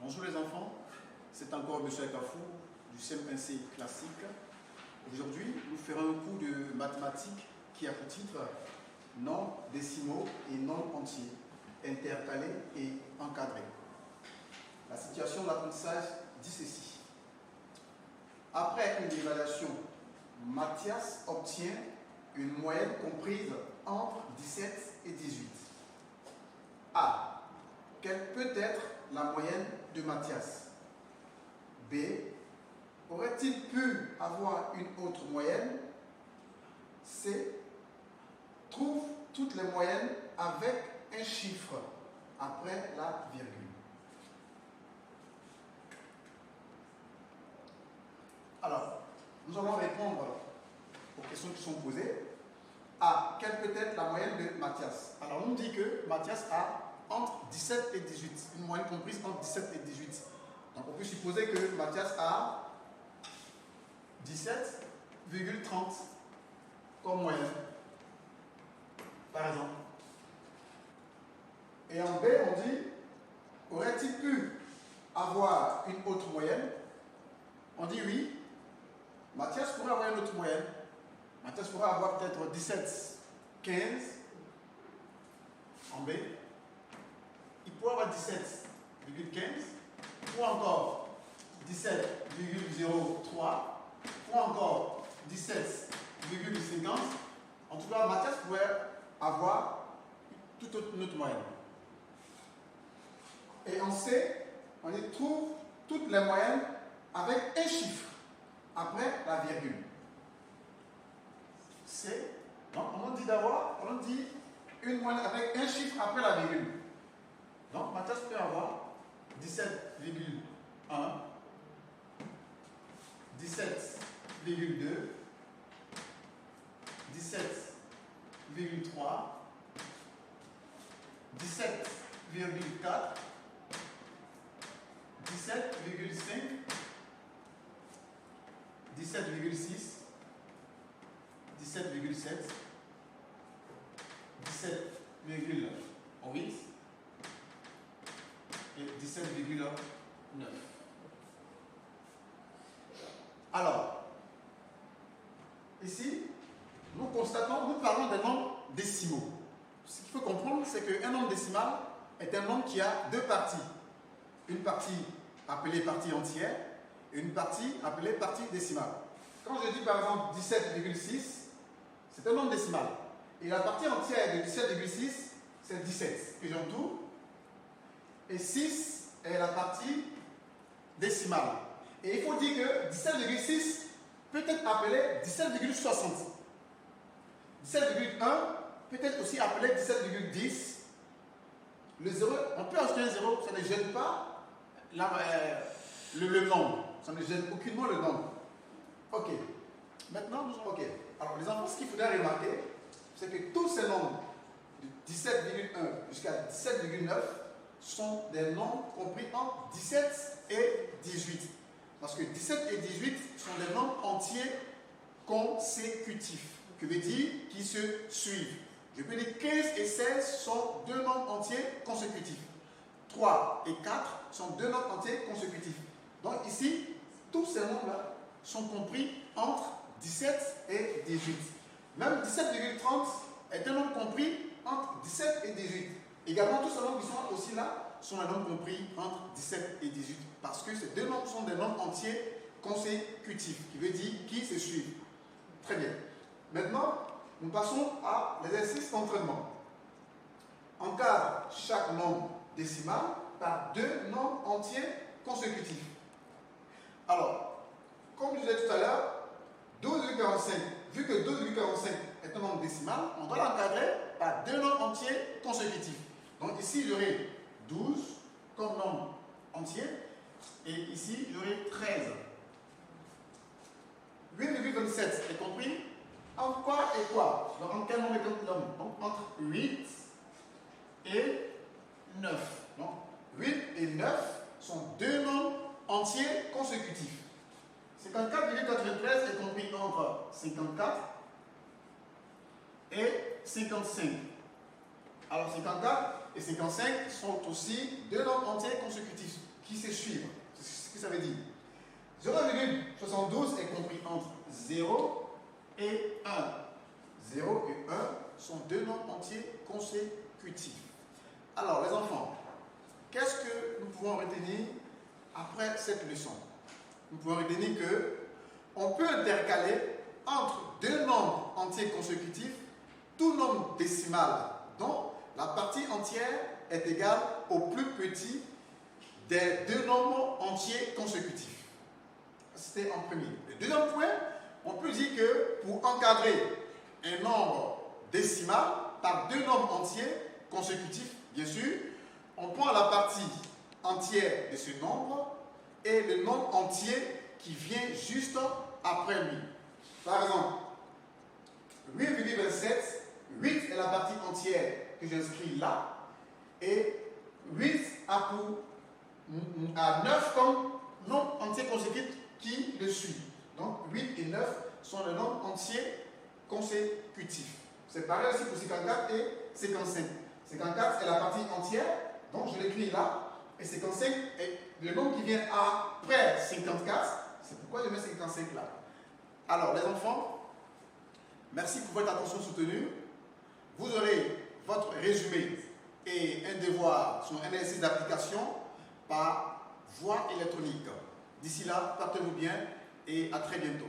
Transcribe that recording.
Bonjour les enfants, c'est encore M. Kafou du CM1C classique. Aujourd'hui, nous ferons un cours de mathématiques qui a pour titre nombres décimaux et nombres entiers, intercalés et encadrés. La situation d'apprentissage dit ceci. Après une évaluation, Mathias obtient une moyenne comprise entre 17 et 18. A. Quelle peut être la moyenne de Mathias? B. Aurait-il pu avoir une autre moyenne? C. Trouve toutes les moyennes avec un chiffre après la virgule. Alors, nous allons répondre aux questions qui sont posées. A. Quelle peut être la moyenne de Mathias? Alors, on dit que Mathias a entre 17 et 18, une moyenne comprise entre 17 et 18. Donc, on peut supposer que Mathias a 17,30 comme moyenne, par exemple. Et en B, on dit, aurait-il pu avoir une autre moyenne? On dit oui. Mathias pourrait avoir une autre moyenne. Mathias pourrait avoir peut-être 17,15 en B. Il pourrait avoir 17,15 ou encore 17,03 ou encore 17,50. En tout cas, Mathias pourrait avoir toute autre moyenne. Et on sait, on y trouve toutes les moyennes avec un chiffre après la virgule. C'est, donc on dit d'abord, on dit une moyenne avec un chiffre après la virgule. Donc Mathias peut avoir 17,1, 17,2, 17,3, 17,4, 17,5, 17,6, 17,7, 17,8 et 17,9. Alors, ici, nous parlons des nombres décimaux. Ce qu'il faut comprendre, c'est qu'un nombre décimal est un nombre qui a deux parties. Une partie appelée partie entière et une partie appelée partie décimale. Quand je dis par exemple 17,6, c'est un nombre décimal. Et la partie entière de 17,6, c'est 17 que j'entoure. Et 6 est la partie décimale. Et il faut dire que 17,6 peut être appelé 17,60. 17,1 peut être aussi appelé 17,10. Le 0, on peut ajouter un 0, ça ne gêne pas le nombre. Ça ne gêne aucunement le nombre. Ok. Maintenant, nous allons. Ok. Alors, les enfants, ce qu'il faudrait remarquer, c'est que tous ces nombres de 17,1 jusqu'à 17,9 sont des nombres compris entre 17 et 18. Parce que 17 et 18 sont des nombres entiers consécutifs, que veut dire qui se suivent. Je peux dire 15 et 16 sont deux nombres entiers consécutifs. 3 et 4 sont deux nombres entiers consécutifs. Donc ici, tous ces nombres-là sont compris entre 17 et 18. Même 17,30 est un nombre compris entre 17 et 18. Également, tous ces nombres qui sont aussi là sont des nombres compris entre 17 et 18. Parce que ces deux nombres sont des nombres entiers consécutifs, qui veut dire qui se suivent. Très bien. Maintenant, nous passons à l'exercice d'entraînement. Encadre chaque nombre décimal par deux nombres entiers consécutifs. Alors, comme je disais tout à l'heure, 12,45, vu que 12,45 est un nombre décimal, on doit l'encadrer par deux nombres entiers consécutifs. Donc ici, j'aurai 12 comme nombre entier, et ici, j'aurai 13. 8,27 est compris entre quoi et quoi? Donc, entre quel nombre et quel nombre? Donc, entre 8 et 9. Donc, 8 et 9 sont deux nombres entiers consécutifs. 54,93 est compris entre 54 et 55. Alors 54 et 55 sont aussi deux nombres entiers consécutifs, qui se suivent. C'est ce que ça veut dire. 0,72 est compris entre 0 et 1. 0 et 1 sont deux nombres entiers consécutifs. Alors, les enfants, qu'est-ce que nous pouvons retenir après cette leçon? Nous pouvons retenir que on peut intercaler entre deux nombres entiers consécutifs tout nombre décimal dont la partie entière est égale au plus petit des deux nombres entiers consécutifs. C'était en premier. Le deuxième point, on peut dire que pour encadrer un nombre décimal par deux nombres entiers consécutifs, bien sûr, on prend la partie entière de ce nombre et le nombre entier qui vient juste après lui. Par exemple, 8,27, 8 est la partie entière que j'inscris là, et 8 a 9 comme nombre entier consécutif qui le suit. Donc 8 et 9 sont les nombres entiers consécutifs. C'est pareil aussi pour 54 et 55. 54 est la partie entière, donc je l'écris là, et 55 est le nombre qui vient après 54, c'est pourquoi je mets 55 là. Alors les enfants, merci pour votre attention soutenue. Vous aurez votre résumé et un devoir sur un exercice d'application par voie électronique. D'ici là, portez-vous bien et à très bientôt.